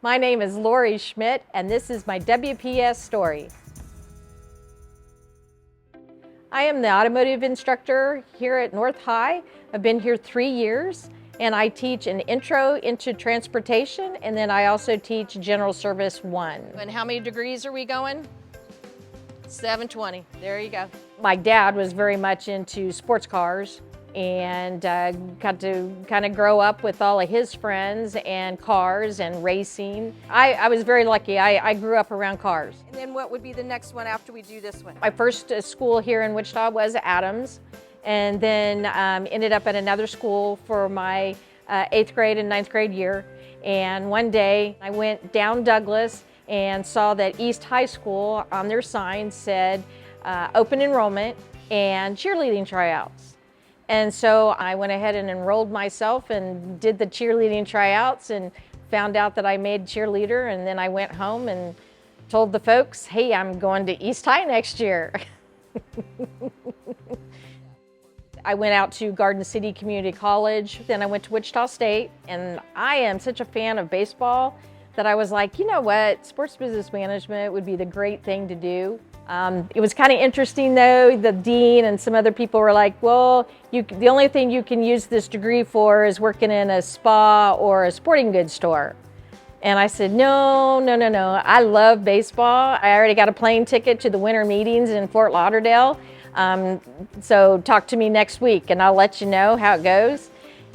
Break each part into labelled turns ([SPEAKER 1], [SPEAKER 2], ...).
[SPEAKER 1] My name is Lori Schmitt, and this is my WPS story. I am the automotive instructor here at North High. I've been here 3 years, and I teach an intro into transportation, and then I also teach General Service 1. And how many degrees are we going? 720, there you go. My dad was very much into sports cars and got to kind of grow up with all of his friends and cars and racing. I was very lucky. I grew up around cars.
[SPEAKER 2] And then what would be the next one after we do this one?
[SPEAKER 1] My first school here in Wichita was Adams, and then ended up at another school for my 8th grade and 9th grade year. And one day I went down Douglas and saw that East High School on their sign said open enrollment and cheerleading tryouts. And so I went ahead and enrolled myself and did the cheerleading tryouts and found out that I made cheerleader, and then I went home and told the folks, hey, I'm going to East High next year. I went out to Garden City Community College, then I went to Wichita State, and I am such a fan of baseball that I was like, you know what, sports business management would be the great thing to do. It was kind of interesting though, the dean and some other people were like, well, the only thing you can use this degree for is working in a spa or a sporting goods store. And I said, no, I love baseball. I already got a plane ticket to the winter meetings in Fort Lauderdale. So talk to me next week and I'll let you know how it goes.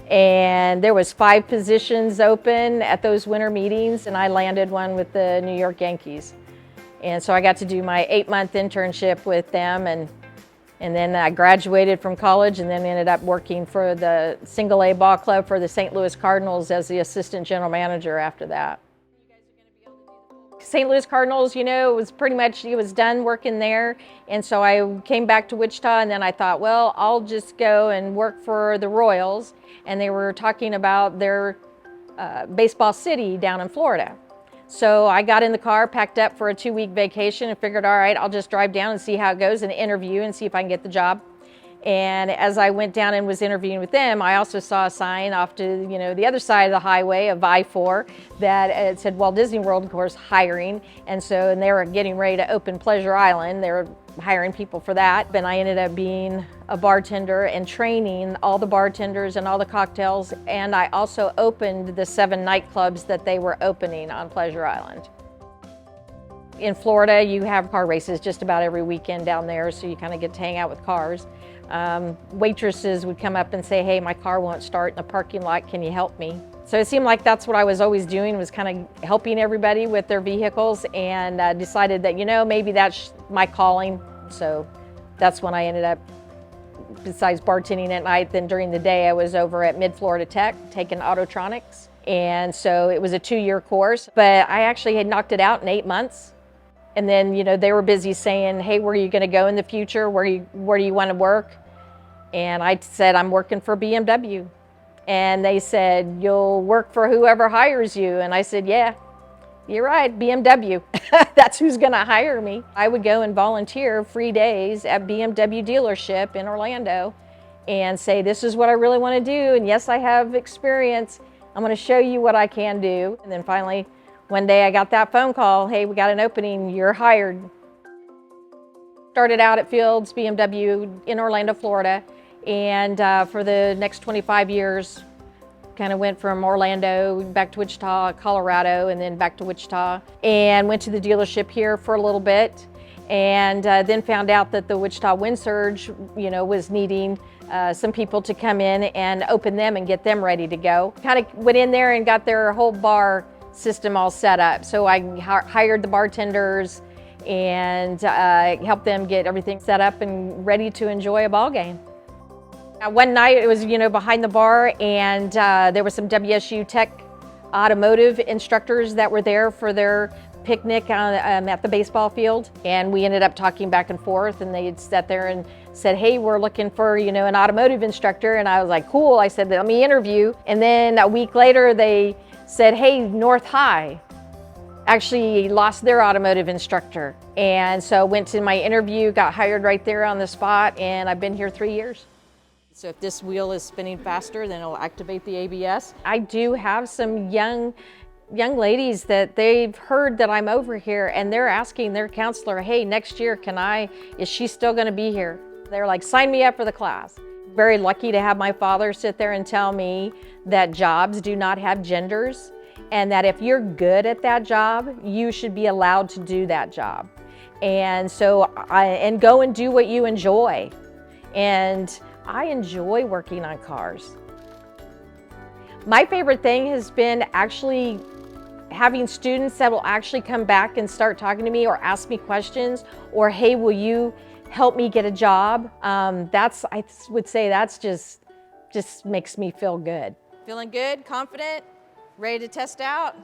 [SPEAKER 1] And there was 5 positions open at those winter meetings, and I landed one with the New York Yankees. And so I got to do my 8-month internship with them, and then I graduated from college and then ended up working for the single A ball club for the St. Louis Cardinals as the assistant general manager after that. St. Louis Cardinals, you know, it was pretty much, it was done working there. And so I came back to Wichita, and then I thought, well, I'll just go and work for the Royals. And they were talking about their baseball city down in Florida. So I got in the car, packed up for a 2-week vacation, and figured, all right, I'll just drive down and see how it goes and interview and see if I can get the job. And as I went down and was interviewing with them, I also saw a sign off to, you know, the other side of the highway of I-4 that it said Walt Disney World, of course, hiring. And they were getting ready to open Pleasure Island. They were hiring people for that. But I ended up being a bartender and training all the bartenders and all the cocktails. And I also opened the 7 nightclubs that they were opening on Pleasure Island. In Florida, you have car races just about every weekend down there, so you kind of get to hang out with cars. Waitresses would come up and say, hey, my car won't start in the parking lot, can you help me? So it seemed like that's what I was always doing, was kind of helping everybody with their vehicles, and decided that, you know, maybe that's my calling. So that's when I ended up, besides bartending at night, then during the day I was over at Mid-Florida Tech taking autotronics. And so it was a 2-year course, but I actually had knocked it out in 8 months. And then, you know, they were busy saying, hey, where are you going to go in the future? Where do you want to work? And I said, I'm working for BMW. And they said, you'll work for whoever hires you. And I said, yeah, you're right, BMW. That's who's going to hire me. I would go and volunteer free days at BMW dealership in Orlando and say, this is what I really want to do. And yes, I have experience. I'm going to show you what I can do. And then finally, one day I got that phone call, hey, we got an opening, you're hired. Started out at Fields BMW in Orlando, Florida, and for the next 25 years, kind of went from Orlando back to Wichita, Colorado, and then back to Wichita, and went to the dealership here for a little bit, and then found out that the Wichita Wind Surge, you know, was needing some people to come in and open them and get them ready to go. Kind of went in there and got their whole bar system all set up. So I hired the bartenders and helped them get everything set up and ready to enjoy a ball game. One night it was, you know, behind the bar, and there were some WSU Tech automotive instructors that were there for their picnic at the baseball field. And we ended up talking back and forth, and they had sat there and said, hey, we're looking for, you know, an automotive instructor. And I was like, cool. I said, let me interview. And then a week later they said, hey, North High actually lost their automotive instructor. And so went to my interview, got hired right there on the spot, and I've been here 3 years. So if this wheel is spinning faster, then it'll activate the ABS. I do have some young young ladies that they've heard that I'm over here and they're asking their counselor, hey, next year, is she still gonna be here? They're like, sign me up for the class. Very lucky to have my father sit there and tell me that jobs do not have genders and that if you're good at that job, you should be allowed to do that job. And so and go and do what you enjoy. And I enjoy working on cars. My favorite thing has been actually having students that will actually come back and start talking to me or ask me questions, or hey, will you help me get a job? I would say that's just makes me feel good.
[SPEAKER 2] Feeling good, confident, ready to test out?